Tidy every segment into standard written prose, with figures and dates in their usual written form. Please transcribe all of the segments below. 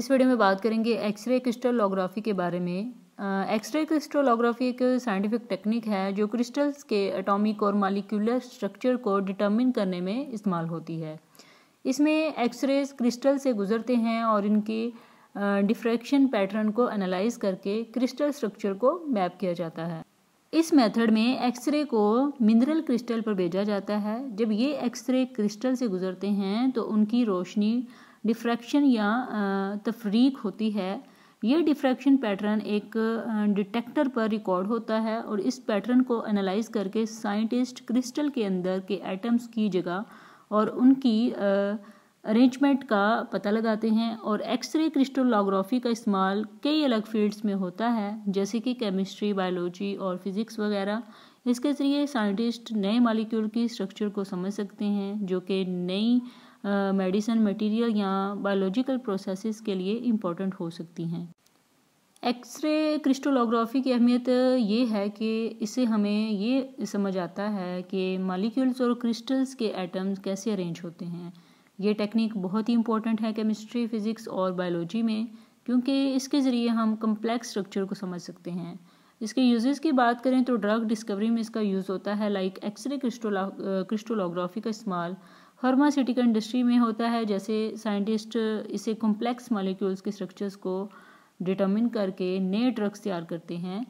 इस वीडियो में बात करेंगे एक्सरे क्रिस्टलोग्राफी के बारे में। एक्सरे क्रिस्टलोग्राफी एक साइंटिफिक टेक्निक है जो क्रिस्टल्स के एटॉमिक और मॉलिक्यूलर स्ट्रक्चर को डिटरमिन करने में इस्तेमाल होती है। इसमें एक्सरेज क्रिस्टल से गुजरते हैं और इनके डिफ्रैक्शन पैटर्न को एनालाइज करके क्रिस्टल स्ट्रक्चर को मैप किया जाता है। इस मेथड में एक्सरे को मिनरल क्रिस्टल पर भेजा जाता है। जब ये एक्सरे क्रिस्टल से गुजरते हैं तो उनकी रोशनी डिफ्रैक्शन या तफरीक होती है। ये डिफ्रैक्शन पैटर्न एक डिटेक्टर पर रिकॉर्ड होता है और इस पैटर्न को एनालाइज करके साइंटिस्ट क्रिस्टल के अंदर के एटम्स की जगह और उनकी अरेंजमेंट का पता लगाते हैं। और एक्सरे क्रिस्टलोग्राफी का इस्तेमाल कई अलग फील्ड्स में होता है, जैसे कि केमिस्ट्री, बायोलॉजी और फिजिक्स वगैरह। इसके ज़रिए साइंटिस्ट नए मॉलिक्यूल की स्ट्रक्चर को समझ सकते हैं जो कि नई मेडिसिन, मटेरियल या बायोलॉजिकल प्रोसेसेस के लिए इम्पोर्टेंट हो सकती हैं। एक्सरे क्रिस्टलोग्राफी की अहमियत ये है कि इससे हमें ये समझ आता है कि मॉलिक्यूल्स और क्रिस्टल्स के एटम्स कैसे अरेंज होते हैं। ये टेक्निक बहुत ही इंपॉर्टेंट है केमिस्ट्री, फिजिक्स और बायोलॉजी में, क्योंकि इसके ज़रिए हम कम्प्लेक्स स्ट्रक्चर को समझ सकते हैं। इसके यूजेस की बात करें तो ड्रग डिस्कवरी में इसका यूज़ होता है। लाइक एक्सरे क्रिस्टलोग्राफी का इस्तेमाल फार्मास्यूटिकल इंडस्ट्री में होता है, जैसे साइंटिस्ट इसे कॉम्प्लेक्स मॉलिक्यूल्स के स्ट्रक्चर्स को डिटरमिन करके नए ड्रग्स तैयार करते हैं।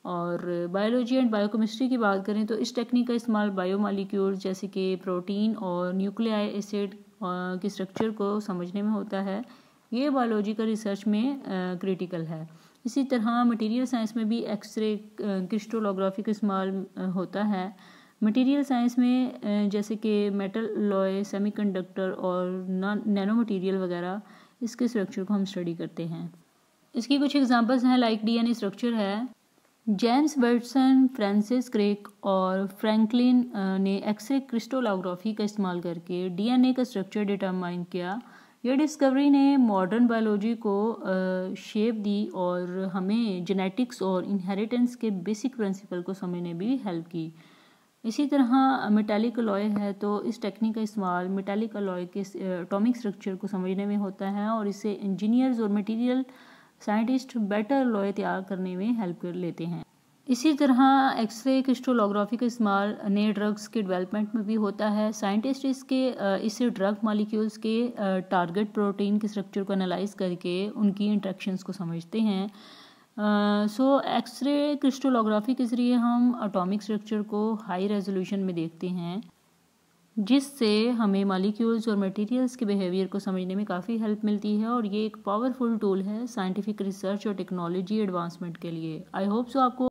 और बायोलॉजी एंड बायोकेमिस्ट्री की बात करें तो इस टेक्निक का इस्तेमाल बायोमॉलिक्यूल्स जैसे कि प्रोटीन और न्यूक्लियाई एसिड के स्ट्रक्चर को समझने में होता है। ये बायोलॉजिकल रिसर्च में क्रिटिकल है। इसी तरह मटेरियल साइंस में भी एक्सरे क्रिस्टलोग्राफी का इस्तेमाल होता है। मटेरियल साइंस में जैसे कि मेटल लॉय, सेमीकंडक्टर और नैनो मटेरियल वगैरह, इसके स्ट्रक्चर को हम स्टडी करते हैं। इसकी कुछ एग्जांपल्स हैं, लाइक डीएनए स्ट्रक्चर है। जेम्स वाटसन, फ्रांसिस क्रिक और फ्रैंकलिन ने एक्सरे क्रिस्टलोग्राफी का इस्तेमाल करके डीएनए का स्ट्रक्चर डिटरमाइन किया। यह डिस्कवरी ने मॉडर्न बायोलॉजी को शेप दी और हमें जेनेटिक्स और इनहेरिटेंस के बेसिक प्रिंसिपल को समझने में भी हेल्प की। इसी तरह मेटालिक अलॉय है, तो इस टेक्निक का इस्तेमाल मेटालिक अलॉय के एटॉमिक स्ट्रक्चर को समझने में होता है और इससे इंजीनियर्स और मटेरियल साइंटिस्ट बेटर अलॉय तैयार करने में हेल्प कर लेते हैं। इसी तरह एक्सरे क्रिस्टलोग्राफी का इस्तेमाल नए ड्रग्स के डेवलपमेंट में भी होता है। साइंटिस्ट इससे ड्रग मॉलिक्यूल्स के टारगेट प्रोटीन के स्ट्रक्चर को एनालाइज करके उनकी इंट्रैक्शंस को समझते हैं। एक्सरे क्रिस्टलोग्राफी के ज़रिए हम एटॉमिक स्ट्रक्चर को हाई रेजोल्यूशन में देखते हैं, जिससे हमें मॉलिक्यूल्स और मटेरियल्स के बिहेवियर को समझने में काफ़ी हेल्प मिलती है। और ये एक पावरफुल टूल है साइंटिफिक रिसर्च और टेक्नोलॉजी एडवांसमेंट के लिए। आई होप सो आपको